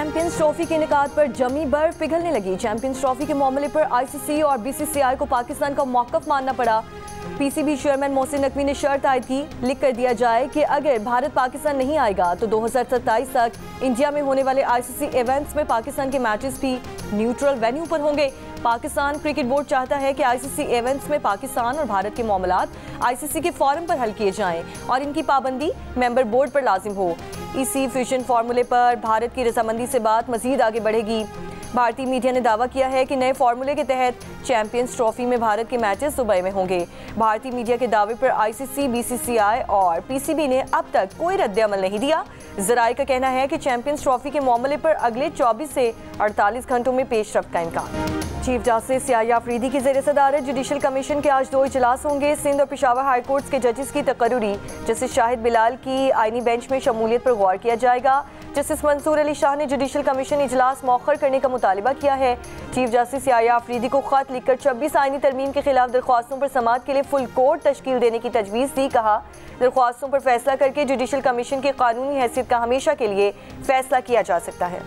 Champions trophy के इनेकाद पर जमी बर्फ पिघलने लगी। चैंपियंस ट्रॉफी के मामले पर आईसीसी और बीसीसीआई को पाकिस्तान का मौक़िफ़ मानना पड़ा। पीसीबी चेयरमैन मोहसिन नकवी ने शर्त आयद की, लिख कर दिया जाए कि अगर भारत पाकिस्तान नहीं आएगा तो 2027 तक इंडिया में होने वाले आईसीसी इवेंट्स में पाकिस्तान के मैचेस भी न्यूट्रल वेन्यू पर होंगे। पाकिस्तान क्रिकेट बोर्ड चाहता है कि आईसीसी इवेंट्स में पाकिस्तान और भारत के मामलात आईसीसी के फोरम पर हल किए जाएं और इनकी पाबंदी मेंबर बोर्ड पर लाजिम हो। इसी फ्यूजन फार्मूले पर भारत की रजामंदी से बात मजीद आगे बढ़ेगी। भारतीय मीडिया ने दावा किया है कि नए फार्मूले के तहत चैंपियंस ट्रॉफी में भारत के मैचेस दुबई में होंगे। भारतीय मीडिया के दावे पर आईसीसी, बीसीसीआई और पीसीबी ने अब तक कोई रद्द-ए-अमल नहीं दिया। ज़राए का कहना है कि चैंपियंस ट्रॉफी के मामले पर अगले 24 से 48 घंटों में पेशरफ्त का इम्कान। चीफ जस्टिस याह्या अफरीदी की ज़ेर सदारत जुडिशल कमीशन के आज 2 इजलास होंगे। सिंध और पेशावर हाई कोर्ट्स के जजेस की तकर्रुरी जस्टिस शाहिद बिलाल की आईनी बेंच में शमूलियत पर गौर किया जाएगा। जस्टिस मंसूर अली शाह ने जुडिशल कमीशन इजलास मौखर करने का मुतालिबा किया है। चीफ जस्टिस याह्या अफरीदी को खत लिखकर 26 आईनी तरमीम के खिलाफ दरख्वास्तों पर समाअत के लिए फुल कोर्ट तश्कील देने की तजवीज़ दी। कहा, दरख्वास्तों पर फैसला करके जुडिशल कमीशन की कानूनी हैसियत का हमेशा के लिए फैसला किया जा सकता है।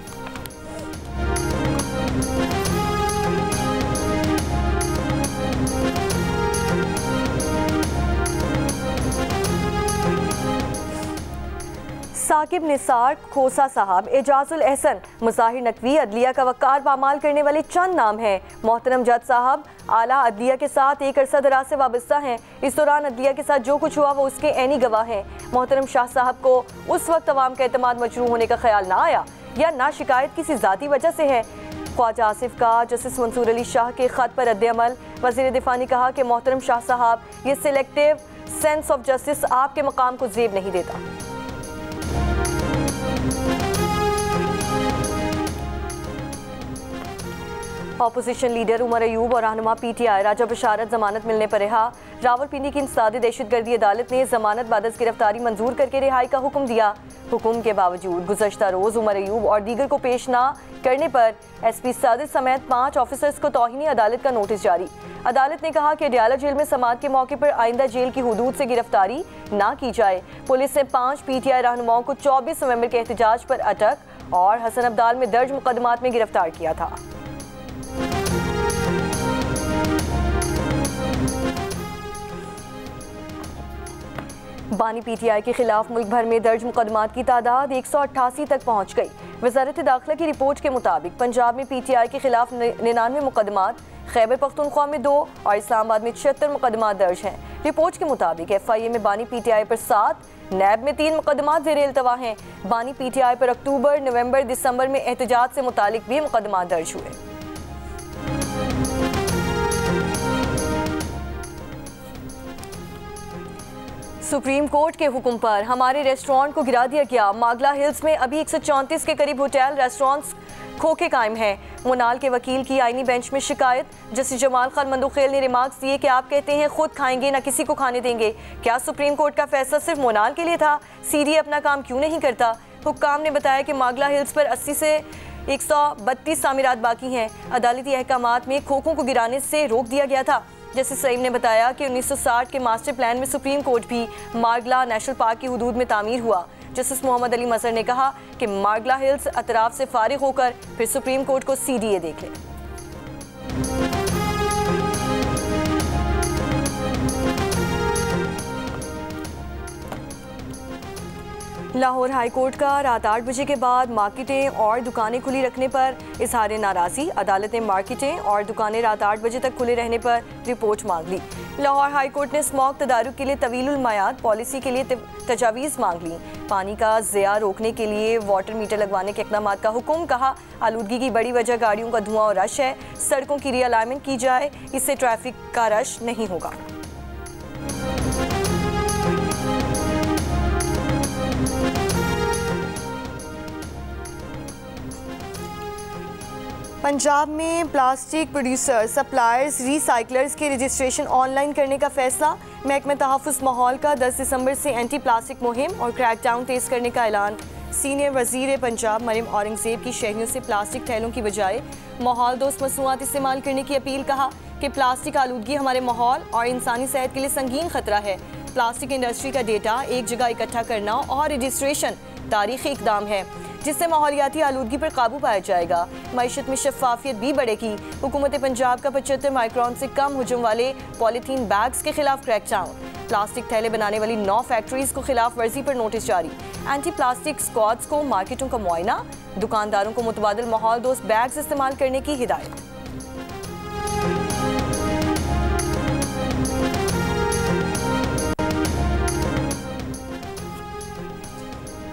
साकिब निसार, खोसा साहब, एजाजुल एहसन, मुज़ाहिर नकवी अदलिया का वक़ार पामाल करने वाले चंद नाम हैं। मोहतरम जज साहब आला अदलिया के साथ एक अरसा दराज से वाबस्ता हैं। इस दौरान अदलिया के साथ जो कुछ हुआ वो उसके ऐनी गवाह हैं। मोहतरम शाह साहब को उस वक्त अवाम का एतमाद मजरूह होने का ख्याल ना आया या ना शिकायत किसी ज़ाती वजह से है। ख्वाजा आसिफ का जस्टिस मंसूर अली शाह के ख़त पर रद्द-ए-अमल। वज़ीर दिफा ने कहा कि मोहतरम शाह साहब, ये सिलेक्टिव सेंस ऑफ जस्टिस आपके मकाम को ज़ेब नहीं देता। अपोजिशन लीडर उमर अयूब और रहनुमा पीटीआई राजा बशारत जमानत मिलने पर रिहा। रावलपिंडी की इंसदादी दहशतगर्दी अदालत ने जमानत बाद गिरफ्तारी मंजूर करके रिहाई का हुक्म दिया। हुक्म के बावजूद गुज़श्ता रोज़ उमर अयूब और दीगर को पेश ना करने पर एसपी सादिर समेत 5 ऑफिसर्स को तौहीनी अदालत का नोटिस जारी। अदालत ने कहा कि अडयाला जेल में समाअत के मौके पर आइंदा जेल की हुदूद से गिरफ्तारी ना की जाए। पुलिस ने 5 पीटीआई रहनुमाओं को 24 नवंबर के एहतजाज पर अटक और हसन अब्दाल में दर्ज मुकदमात में गिरफ्तार किया था। बानी पीटीआई के खिलाफ मुल्क भर में दर्ज मुकदमात की तादाद 188 तक पहुंच गई। वज़ारत दाखिला की रिपोर्ट के मुताबिक पंजाब में पीटीआई के खिलाफ 99 मुकदमात, खैबर पख्तूनख्वा में 2 और इस्लामाबाद में 76 मुकदमात दर्ज हैं। रिपोर्ट के मुताबिक FIA में बानी पीटीआई पर 7, नैब में 3 मुकदमात ज़ेर इल्तवा हैं। बानी पीटीआई पर अक्टूबर, नवंबर, दिसंबर में एहतजाज से मुतालिक भी मुकदमात दर्ज हुए। सुप्रीम कोर्ट के हुक्म पर हमारे रेस्टोरेंट को गिरा दिया गया। मागला हिल्स में अभी 134 के करीब होटल रेस्टोरेंट्स खोखे कायम हैं। मोनाल के वकील की आईनी बेंच में शिकायत। जस्टिस जमाल खान मंदुखेल ने रिमार्क्स दिए कि आप कहते हैं खुद खाएंगे ना किसी को खाने देंगे। क्या सुप्रीम कोर्ट का फैसला सिर्फ मोनाल के लिए था? सीडीए अपना काम क्यों नहीं करता? हुक्काम ने बताया कि मागला हिल्स पर 80 से 132 तामीरात बाकी हैं। अदालती अहकामात में खोखों को गिराने से रोक दिया गया था। जस्टिस सईद ने बताया कि 1960 के मास्टर प्लान में सुप्रीम कोर्ट भी मारगला नेशनल पार्क की हुदूद में तामीर हुआ। जस्टिस मोहम्मद अली मजहर ने कहा कि मारगला हिल्स अतराफ से फारिग होकर फिर सुप्रीम कोर्ट को सीडीए देख ले। लाहौर हाई कोर्ट का रात 8 बजे के बाद मार्केटें और दुकानें खुली रखने पर इजहार नाराज़ी। अदालत ने मार्केटें और दुकानें रात 8 बजे तक खुले रहने पर रिपोर्ट मांग ली। लाहौर हाई कोर्ट ने स्मॉग तदारुक के लिए तवीलुल मयाद पॉलिसी के लिए तजावीज़ मांग ली। पानी का ज़िया रोकने के लिए वाटर मीटर लगवाने के इक़दाम का हुक्म। कहा, आलूदगी की बड़ी वजह गाड़ियों का धुआं और रश है। सड़कों की रीअलाइनमेंट की जाए, इससे ट्रैफिक का रश नहीं होगा। पंजाब में प्लास्टिक प्रोड्यूसर, सप्लायर्स, रीसाइकलर्स के रजिस्ट्रेशन ऑनलाइन करने का फैसला। महकमा तहफ़्फ़ुज़ माहौल का 10 दिसंबर से एंटी प्लास्टिक मुहिम और क्रैकडाउन तेज़ करने का ऐलान। सीनियर वज़ीर पंजाब मरियम औरंगज़ेब की शहरियों से प्लास्टिक थैलों की बजाय माहौल दोस्त मसनूआत इस्तेमाल करने की अपील। कहा कि प्लास्टिक आलूदगी हमारे माहौल और इंसानी सेहत के लिए संगीन खतरा है। प्लास्टिक इंडस्ट्री का डेटा एक जगह इकट्ठा करना और रजिस्ट्रेशन तारीखी इक़दाम है। जिससे माहौलियाती आलूदगी पर काबू पाया जाएगा। मईशत में शफाफियत भी बढ़ेगी। हुकूमत पंजाब का 75 माइक्रोन से कम हुजम वाले पॉलीथीन बैग्स के खिलाफ क्रैकडाउन। प्लास्टिक थैले बनाने वाली 9 फैक्ट्रीज को खिलाफ वर्जी पर नोटिस जारी। एंटी प्लास्टिक स्क्वाड्स को मार्केटों का मुआयना। दुकानदारों को मुतबादिल माहौल दोस्त बैग्स इस्तेमाल करने की हिदायत।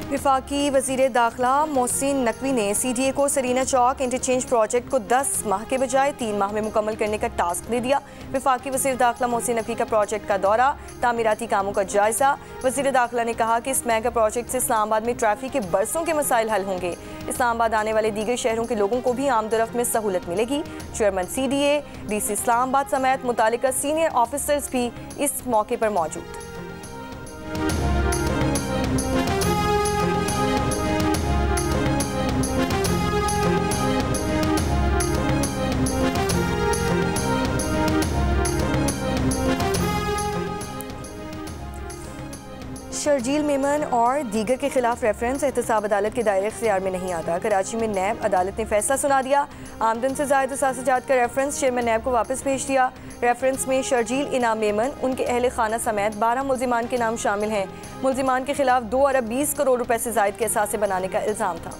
वफाकी वज़ीर दाखिला मोहसिन नकवी ने CDA को सरीना चौक इंटरचेंज प्रोजेक्ट को 10 माह के बजाय 3 माह में मुकम्मल करने का टास्क दे दिया। वफाकी वज़ीर दाखिला मोहसिन नकवी का प्रोजेक्ट का दौरा, तामीराती कामों का जायजा। वज़ीर दाखिला ने कहा कि इस मेगा प्रोजेक्ट से इस्लामाबाद में ट्रैफिक के बरसों के मसाइल हल होंगे। इस्लामाबाद आने वाले दीगर शहरों के लोगों को भी आमदरफ्त में सहूलत मिलेगी। चेयरमैन CDA DC इस्लामाबाद समेत मुतालिका सीनियर ऑफिसर्स भी इस मौके पर मौजूद। शर्जील मेमन और दीगर के खिलाफ रेफरेंस एहतसाब अदालत के दायरे इख्तियार में नहीं आता। कराची में नैब अदालत ने फैसला सुना दिया। आमदन से ज़ायद असासाजात का रेफरेंस चेयरमैन नैब को वापस भेज दिया। रेफरेंस में शर्जील इनाम मेमन, उनके अहल खाना समेत 12 मुल्जिमान के नाम शामिल हैं। मुल्जिमान के खिलाफ 2 अरब 20 करोड़ रुपए से ज़ायद के असासे बनाने का इल्ज़ाम था।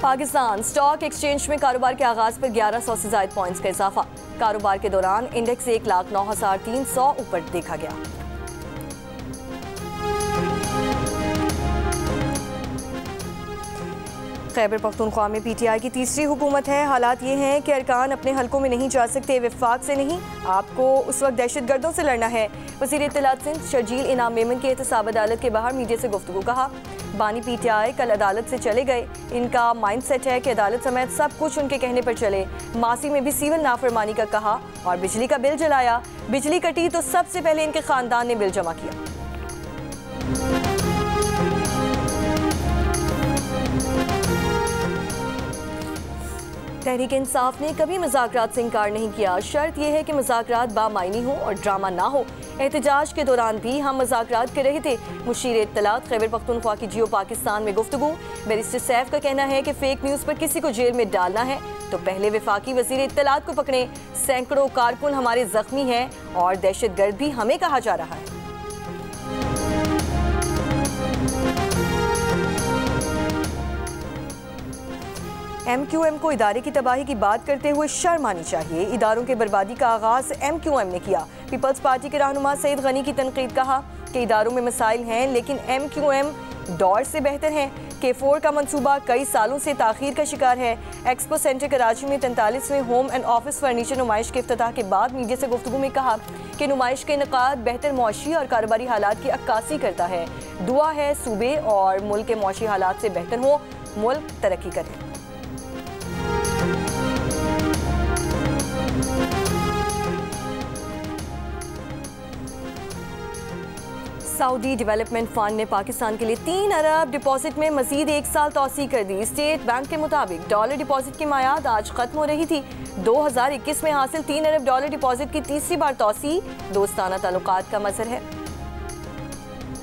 पाकिस्तान स्टॉक एक्सचेंज में कारोबार के आगाज पर 1100 से ज़ायद पॉइंट्स का इजाफा। कारोबार के दौरान इंडेक्स 1,09,300 ऊपर देखा गया। खैबर पख्तूनख्वा में PTI की तीसरी हुकूमत है। हालात ये हैं कि अरकान अपने हलकों में नहीं जा सकते, वफाक से नहीं, आपको उस वक्त दहशतगर्दों से लड़ना है। वज़ीर इत्तलात सिंध शर्जील इनाम मेमन के एहतसाब अदालत के बाहर मीडिया से गुफ्तगू। कहा, बानी PTI कल अदालत से चले गए। इनका माइंड सेट है कि अदालत समेत सब कुछ उनके कहने पर चले। मासी में भी सिविल नाफरमानी का कहा और बिजली का बिल जलाया। बिजली कटी तो सबसे पहले इनके खानदान ने बिल जमा किया। तहरीक इंसाफ ने कभी मुज़ाकरात से इनकार नहीं किया। शर्त यह है कि मुज़ाकरात बामायनी हो और ड्रामा ना हो। एहतजाज के दौरान भी हम मुज़ाकरात कर रहे थे। मुशीर इत्तलात खैबर पख्तूनख्वा की जियो पाकिस्तान में गुफ्तगू। बैरिस्टर सैफ का कहना है कि फेक न्यूज़ पर किसी को जेल में डालना है तो पहले वफाकी वज़ीर इत्तलात को पकड़े। सैकड़ों कारकुन हमारे जख्मी हैं और दहशतगर्द भी हमें कहा जा रहा है। MQM को इदारे की तबाही की बात करते हुए शर्म आनी चाहिए। इदारों के बर्बादी का आगाज MQM ने किया। पीपल्स पार्टी के रहनुमा सईद गनी की तनकीद। कहा कि इदारों में मसाइल हैं लेकिन MQM दौर से बेहतर है। K4 का मंसूबा कई सालों से ताखीर का शिकार है। एक्सपो सेंटर कराची में 43वें होम एंड ऑफिस फर्नीचर नुमाइश के इफ्तिताह के बाद मीडिया से गुफ्तगू में कहा कि नुमाइश के इनकाद बेहतर मौशी और कारोबारी हालात की अक्कासी करता है। दुआ है सूबे और मुल्क के मौशी हालात से बेहतर हो, मुल्क तरक्की करे। सऊदी डेवलपमेंट फंड ने पाकिस्तान के लिए 3 अरब डिपॉजिट में मजीद 1 साल तौसी कर दी। स्टेट बैंक के मुताबिक डॉलर डिपॉजिट की मायाद आज खत्म हो रही थी। 2021 में हासिल 3 अरब डॉलर डिपॉजिट की तीसरी बार तौसी दोस्ताना ताल्लुकात का मजहर है।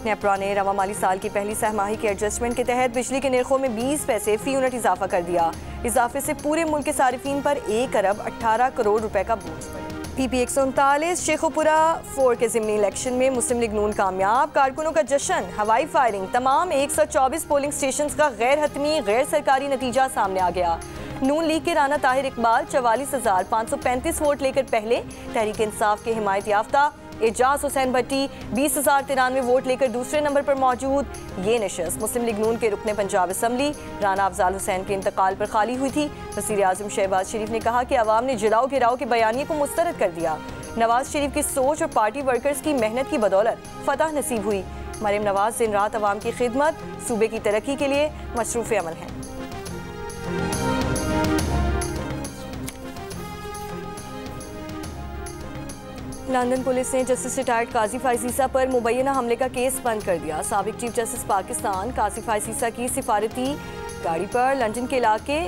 नेपरा ने रवा माली साल की पहली सहमाही के एडजस्टमेंट के तहत बिजली के निर्खों में 20 पैसे फी यूनिट इजाफा कर दिया। इजाफे से पूरे मुल्क के सारिफीन पर 1 अरब 18 करोड़ रुपए का बोझ पड़ा। PP 139 शेखुपुरा 4 के ज़िमनी इलेक्शन में मुस्लिम लीग नून कामयाब। कारकुनों का जश्न, हवाई फायरिंग, तमाम 124 पोलिंग स्टेशंस का गैर हतमी गैर सरकारी नतीजा सामने आ गया। नून लीग के राना ताहिर इकबाल 44,535 वोट लेकर पहले, तहरीक इंसाफ के हिमायत याफ्ता एजाज हुसैन भट्टी 20,093 वोट लेकर दूसरे नंबर पर मौजूद। ये नशस्त मुस्लिम लीग नून के रुकने पंजाब असम्बली राना अफजाल हुसैन के इंतकाल पर खाली हुई थी। वज़ीर आज़म शहबाज शरीफ ने कहा कि अवाम ने जलाओ गिराओ के बयानिए को मुस्तरद कर दिया। नवाज शरीफ की सोच और पार्टी वर्कर्स की मेहनत की बदौलत फतह नसीब हुई। मरीम नवाज दिन रात अवाम की खिदमत, सूबे की तरक्की के लिए मसरूफ़ अमल हैं। लंदन पुलिस ने जस्टिस रिटायर्ड काजी फायसीसा पर मुबैना हमले का केस बंद कर दिया। साबिक चीफ जस्टिस पाकिस्तान काजी फायसीसा की सिफारती गाड़ी पर लंदन के इलाके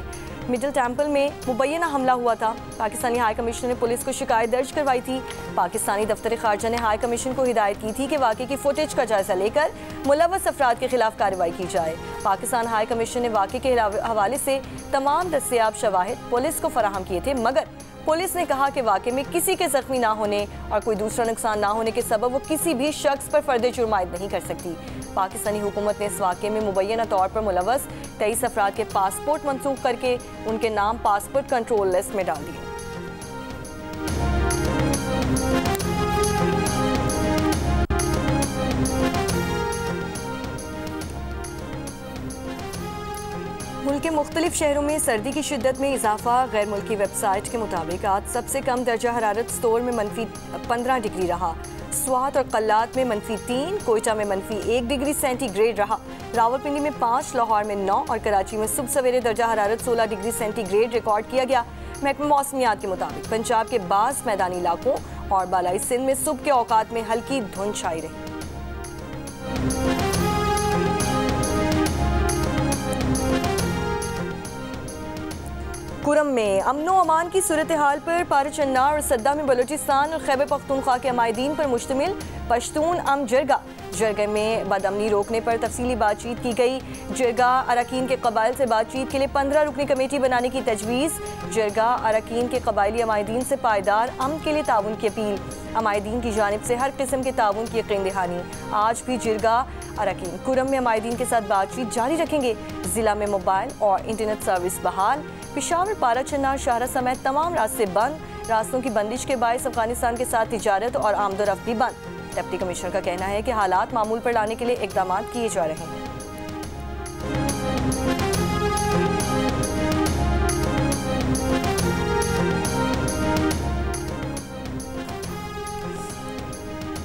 मिडिल टेम्पल में मुबैना हमला हुआ था। पाकिस्तानी हाई कमीशन ने पुलिस को शिकायत दर्ज करवाई थी। पाकिस्तानी दफ्तर खारजा ने हाई कमीशन को हिदायत की थी कि वाक़े की फुटेज का जायजा लेकर मुलव्वस अफराद के खिलाफ कार्रवाई की जाए। पाकिस्तान हाई कमीशन ने वाक़े के हवाले से तमाम दस्तयाब शवाहिद पुलिस को फराहम किए थे, मगर पुलिस ने कहा कि वाक़े में किसी के ज़ख्मी ना होने और कोई दूसरा नुकसान ना होने के सबब वो किसी भी शख्स पर फर्द जुर्म आयद नहीं कर सकती। पाकिस्तानी हुकूमत ने इस वाक़े में मुबैना तौर पर मुलव्वस 23 अफराद के पासपोर्ट मनसूख करके उनके नाम पासपोर्ट कंट्रोल लिस्ट में डाल दिए। मुल्क के मुख्तलिफ शहरों में सर्दी की शिद्दत में इजाफा। गैर मुल्की वेबसाइट के मुताबिक आज सबसे कम दर्जा हरारत स्टोर में -15 डिग्री रहा। स्वात और कल्लात में -3, कोयटा में -1 डिग्री सेंटीग्रेड रहा। रावलपिंडी में 5, लाहौर में 9 और कराची में सुबह सवेरे दर्जा हरारत 16 डिग्री सेंटीग्रेड रिकॉर्ड किया गया। महकमा मौसमियात के मुताबिक पंजाब के बाज़ मैदानी इलाकों और बालाई सिंध में सुबह के औकात में हल्की धुंध छाई रही। कुरम में अमनो अमान की सूरत हाल पर पारचन्नार और सद्दा में बलूचिस्तान और खैबर पख्तूनख्वा के अमायदीन पर मुश्तमिल पश्तून जरगा में बदअमनी रोकने पर तफसीली बातचीत की गई। जरगा अरकान के कबाइल से बातचीत के लिए 15 रुकनी कमेटी बनाने की तजवीज़। जरगा अरकान के कबायली अमायदीन से पायदार अमन के लिए ताउन की अपील। अमायदीन की जानिब से हर किस्म के ताउन की यकीन दहानी। आज भी जरगा अरकान कुरम में अमायदीन के साथ बातचीत जारी रखेंगे। ज़िला में मोबाइल और इंटरनेट सर्विस बहाल। पेशावर, पाराचन्नार, शाहरा समेत तमाम रास्ते बंद। रास्तों की बंदिश के बायस अफगानिस्तान के साथ तिजारत और आमदोरफ्त भी बंद। डिप्टी कमिश्नर का कहना है कि हालात मामूल पर लाने के लिए इकदाम किए जा रहे हैं।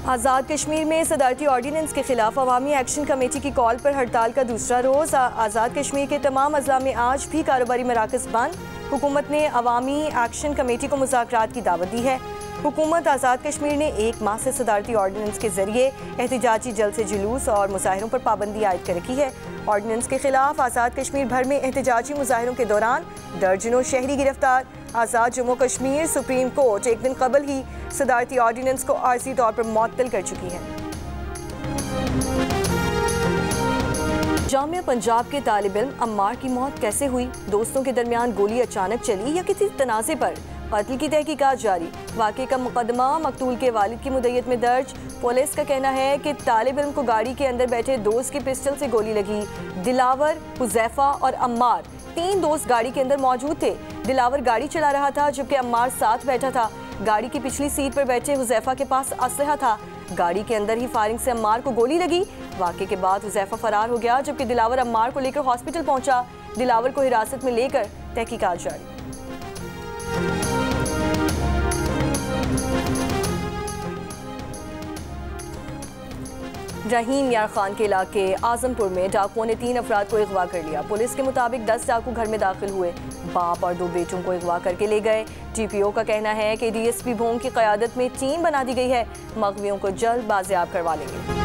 आज़ाद कश्मीर में सदारती ऑर्डीनेंस के खिलाफ अवामी एक्शन कमेटी की कॉल पर हड़ताल का दूसरा रोज़। आज़ाद कश्मीर के तमाम अज़ला में आज भी कारोबारी मराकज़ बंद। हुकूमत ने अवामी एक्शन कमेटी को मुज़ाकरात की दावत दी है। हुकूमत आज़ाद कश्मीर ने 1 माह से सदारती ऑर्डीनेंस के जरिए एहतजाजी जलसे जुलूस और मुजाहिरों पर पाबंदी आयद कर रखी है। ऑर्डीनेंस के खिलाफ आज़ाद कश्मीर भर में एहतजाजी मुजाहिरों के दौरान दर्जनों शहरी गिरफ्तार। आज़ाद जम्मू कश्मीर सुप्रीम कोर्ट एक दिन कबल ही सदारती ऑर्डीनेंस को आर्जी तौर पर मुअत्तल कर चुकी है। जामिया पंजाब के तालिब इल्म अम्मार की मौत कैसे हुई? दोस्तों के दरमियान गोली अचानक चली या किसी तनाज़े पर? कत्ल की तहकीकात जारी। वाक़े का मुकदमा मकतूल के वालिद की मुद्दत में दर्ज। पुलिस का कहना है कि तालिब इल्म को गाड़ी के अंदर बैठे दोस्त की पिस्टल से गोली लगी। दिलावर, हुज़ैफा और अम्मार 3 दोस्त गाड़ी के अंदर मौजूद थे। दिलावर गाड़ी चला रहा था जबकि अम्मार साथ बैठा था। गाड़ी की पिछली सीट पर बैठे हुज़ैफा के पास असलहा था। गाड़ी के अंदर ही फायरिंग से अम्मार को गोली लगी। वाक़े के बाद हुज़ैफा फरार हो गया जबकि दिलावर अम्मार को लेकर हॉस्पिटल पहुंचा। दिलावर को हिरासत में लेकर तहकीकात जारी। रहीम यार खान के इलाके आजमपुर में डाकुओं ने 3 अफराद को अगवा कर लिया। पुलिस के मुताबिक 10 डाकू घर में दाखिल हुए। बाप और 2 बेटों को अगवा करके ले गए। TPO का कहना है कि DSP भोंग की क़यादत में टीम बना दी गई है। मग़वियों को जल्द बाजियाब करवा लेंगे।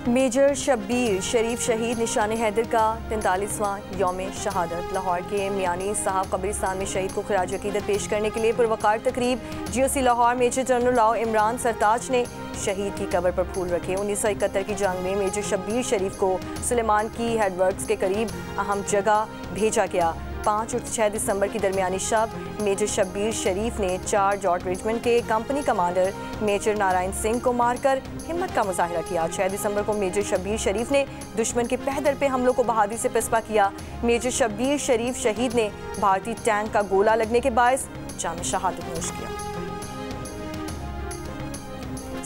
मेजर शब्बीर शरीफ शहीद निशान हैदर का 43वां यौम शहादत। लाहौर के मियानी साहब कब्रिस्तान में शहीद को खिराज अकीदत पेश करने के लिए पुरवकार तकरीब। GOC लाहौर मेजर जनरल लाओ इमरान सरताज ने शहीद की कब्र पर फूल रखे। 1971 की जंग में मेजर शब्बीर शरीफ को सुलेमान की हेडवर्क्स के करीब अहम जगह भेजा गया। 5 और 6 दिसंबर की दरमियानी शब मेजर शब्बीर शरीफ ने 4 जॉर्ज रेजिमेंट के company commander major Narayan Singh को मारकर हिम्मत का मुजाहिरा किया। 6 दिसंबर को मेजर शब्बीर शरीफ ने दुश्मन के पैदल पे हमलों को बहादुरी से पिस्पा किया। मेजर शब्बीर शरीफ शहीद ने भारतीय टैंक का गोला लगने के बायस जाम शहादत नोश किया।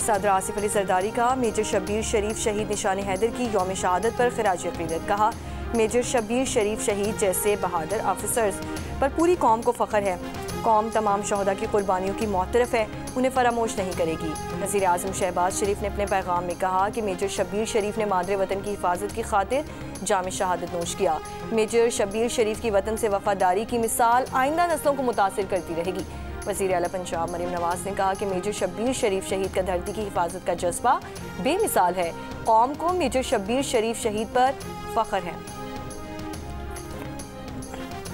सदर आसिफ अली जरदारी का मेजर शब्बीर शरीफ शहीद निशान हैदर की यौम शहादत पर खिराज अकीदत। कहा, मेजर शब्बीर शरीफ शहीद जैसे बहादुर ऑफिसर्स पर पूरी कौम को फ़ख्र है। कौम तमाम शहदा की कुर्बानियों की मोतरफ है, उन्हें फरामोश नहीं करेगी। वज़ीर आज़म शहबाज शरीफ ने अपने पैगाम में कहा कि मेजर शब्बीर शरीफ ने मादरे वतन की हिफाजत की खातिर जाम शहादत नोश किया। मेजर शब्बीर शरीफ की वतन से वफादारी की मिसाल आइंदा नस्लों को मुतासिर करती रहेगी। वज़ीर आला पंजाब मरीम नवाज ने कहा कि मेजर शब्बीर शरीफ शहीद का धरती की हिफाजत का जज्बा बेमिसाल है। कौम को मेजर शब्बीर शरीफ शहीद पर फ़ख्र है।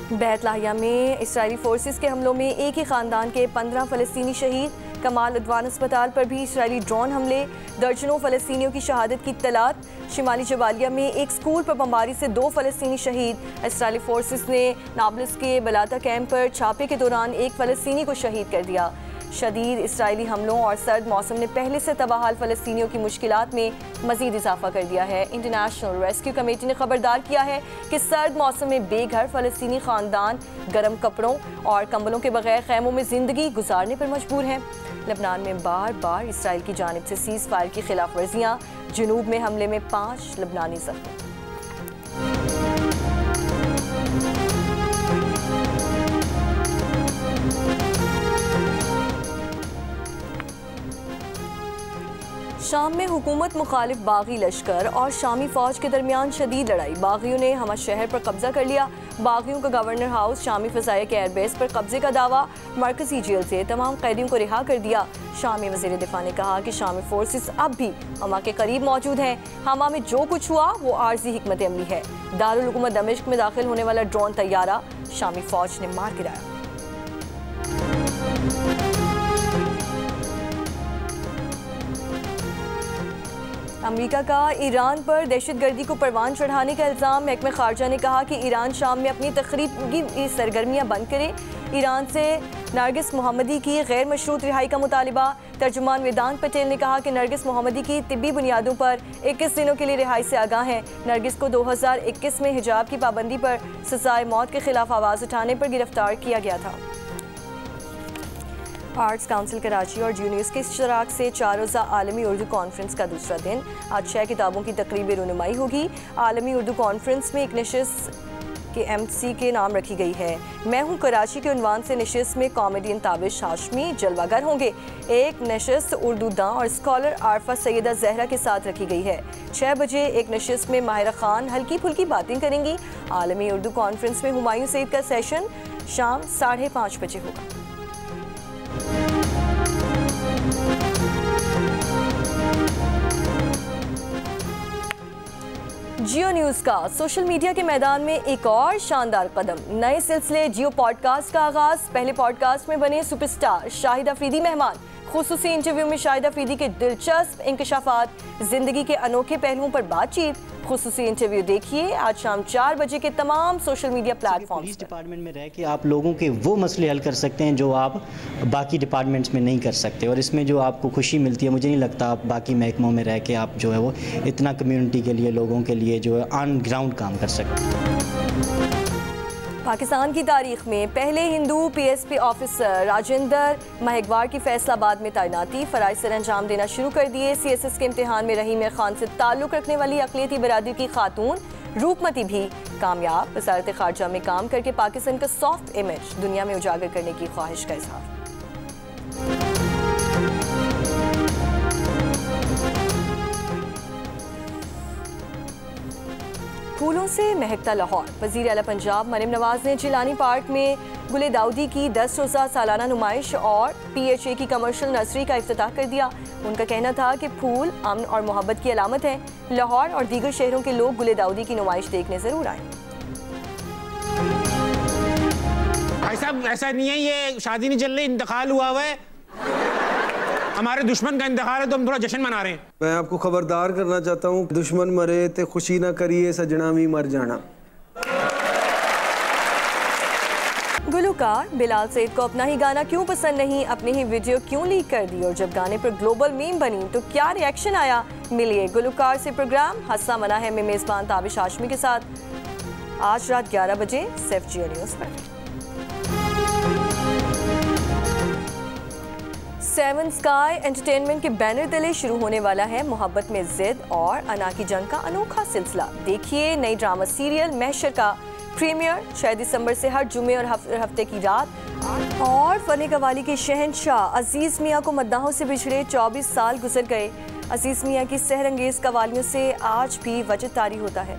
बैत लाहिया में इसराइली फोर्सेस के हमलों में एक ही खानदान के 15 फ़लस्तीनी शहीद। कमाल उद्वान अस्पताल पर भी इसराइली ड्रोन हमले, दर्जनों फ़लस्तीनियों की शहादत की इत्तलात। शिमाली जबालिया में एक स्कूल पर बमबारी से 2 फ़लस्तीनी शहीद। इसराइली फोर्सेस ने नाब्लस के बलाता कैंप पर छापे के दौरान एक फ़लस्तीनी को शहीद कर दिया। शदीद इसराइली हमलों और सर्द मौसम ने पहले से तबाहाल फ़लस्तीनियों की मुश्किलात में मज़ीद इजाफा कर दिया है। इंटरनेशनल रेस्क्यू कमेटी ने खबरदार किया है कि सर्द मौसम में बेघर फ़लस्तीनी ख़ानदान गर्म कपड़ों और कंबलों के बगैर खैमों में ज़िंदगी गुजारने पर मजबूर हैं। लेबनान में बार बार इसराइल की जानिब से सीज़ फायर की खिलाफ वर्जियाँ। जनूब में हमले में 5 लेबनानी ज़ख्मी। शाम में हुकूमत मुखालिफ बागी लश्कर और शामी फौज के दरमियान शदीद लड़ाई। बागियों ने हमा शहर पर कब्जा कर लिया। बागियों का गवर्नर हाउस शामी फ़ज़ाइया के एयरबेस पर कब्जे का दावा। मरकजी जेल से तमाम कैदियों को रिहा कर दिया। शामी वज़ीर दिफा ने कहा कि शामी फोर्सेस अब भी हमा के करीब मौजूद हैं। हमा में जो कुछ हुआ वो आर्जी हिकमत अमली है। दारुल हुकूमत दमिश्क में दाखिल होने वाला ड्रोन तैयारा शामी फौज ने मार गिराया। अमेरिका का ईरान पर दहशतगर्दी को परवान चढ़ाने का इल्ज़ाम। महकमे खारजा ने कहा कि ईरान शाम में अपनी तखरीबी सरगर्मियाँ बंद करे। ईरान से नरगिस मोहम्मदी की गैर मशरूत रिहाई का मुतालिबा। तर्जुमान वेदांत पटेल ने कहा कि नरगिस मोहम्मदी की तिब्बी बुनियादों पर 21 दिनों के लिए रिहाई से आगाह हैं। नरगिस को 2021 में हिजाब की पाबंदी पर सज़ाए मौत के खिलाफ आवाज़ उठाने पर गिरफ्तार किया गया था। आर्ट्स काउंसिल कराची और जूनियर्स के इश्तराक से 4 रोज़ा आलमी उर्दू कॉन्फ्रेंस का दूसरा दिन। आज 6 किताबों की तकरीबी रुनुमाई होगी। आलमी उर्दू कॉन्फ्रेंस में एक नशिस्त के MC के नाम रखी गई है। मैं हूँ कराची के उन्वान से नशिस्त में कॉमेडियन ताबिश हाशमी जलवागर होंगे। एक नशिस्त उर्दू दां और स्कॉलर आरफा सैयदा जहरा के साथ रखी गई है। 6 बजे एक नशिस्त में माहिरा खान हल्की फुल्की बातें करेंगी। आलमी उर्दू कॉन्फ्रेंस में हुमायूं सईद का सेशन शाम 5:30 बजे होगा। जियो न्यूज़ का सोशल मीडिया के मैदान में एक और शानदार कदम। नए सिलसिले जियो पॉडकास्ट का आगाज। पहले पॉडकास्ट में बने सुपरस्टार शाहिद अफरीदी मेहमान। खुसूसी इंटरव्यू में शाहिद अफरीदी के दिलचस्प इंकशाफात, जिंदगी के अनोखे पहलुओं पर बातचीत। खुसूसी इंटरव्यू देखिए आज शाम 4 बजे के तमाम social media platform. Police department में रह के आप लोगों के वो मसले हल कर सकते हैं जो आप बाकी डिपार्टमेंट्स में नहीं कर सकते, और इसमें जो आपको खुशी मिलती है, मुझे नहीं लगता आप बाकी महकमों में रह के आप जो है वो इतना कम्युनिटी के लिए, लोगों के लिए जो है ऑन ग्राउंड काम कर सकते हैं। पाकिस्तान की तारीख में पहले हिंदू PSP ऑफिसर राजेंद्र महगवार की फैसलाबाद में तैनाती। फ़राइज़ सर अंजाम देना शुरू कर दिए। CSS के इम्तिहान में रहीम खान से ताल्लुक़ रखने वाली अक़लियती बरादरी की खातून रूपमती भी कामयाब। वज़ारत ख़ारजा में काम करके पाकिस्तान का सॉफ्ट इमेज दुनिया में उजागर करने की ख्वाहिश का इज़हार। फूलों से महकता लाहौर। वज़ीर आला पंजाब मरियम नवाज ने जिलानी पार्क में गुले दाऊदी की 10 रोज़ा सालाना नुमाइश और PHA की कमर्शियल नर्सरी का इफ्तिताह कर दिया। उनका कहना था कि फूल अमन और मोहब्बत की अलामत है। लाहौर और दीगर शहरों के लोग गुले दाऊदी की नुमाइश देखने जरूर आए। भाई साहब ऐसा नहीं है, ये शादी नहीं चल रही, इंतकाल हुआ है। हमारे दुश्मन का इंतकाल है तो हम थोड़ा जश्न मना रहे हैं। मैं आपको खबरदार करना चाहता हूँ, दुश्मन मरे तो खुशी ना करिए, सजना भी मर जाना। गुलकार बिलाल सईद को अपना ही गाना क्यों पसंद नहीं, अपनी ही वीडियो क्यों लीक कर दी, और जब गाने पर ग्लोबल मीम बनी तो क्या रिएक्शन आया। मिलिए गुलकार से प्रोग्राम हंसा मना है में मेजबान ताबिश हाशमी के साथ आज रात 11 बजे सिर्फ जियो न्यूज़ पर। 7 स्काई एंटरटेनमेंट के बैनर तले शुरू होने वाला है मोहब्बत में जिद और अना की जंग का अनोखा सिलसिला। देखिए नई ड्रामा सीरियल महशर का प्रीमियर 6 दिसंबर से हर जुमे और हफ्ते की रात। और फन कवाली के शहंशाह अजीज़ मियाँ को मद्दाहों से बिछड़े 24 साल गुजर गए। अजीज़ मियाँ की सहरंगेज़ कवालियों से आज भी वजह तारी होता है।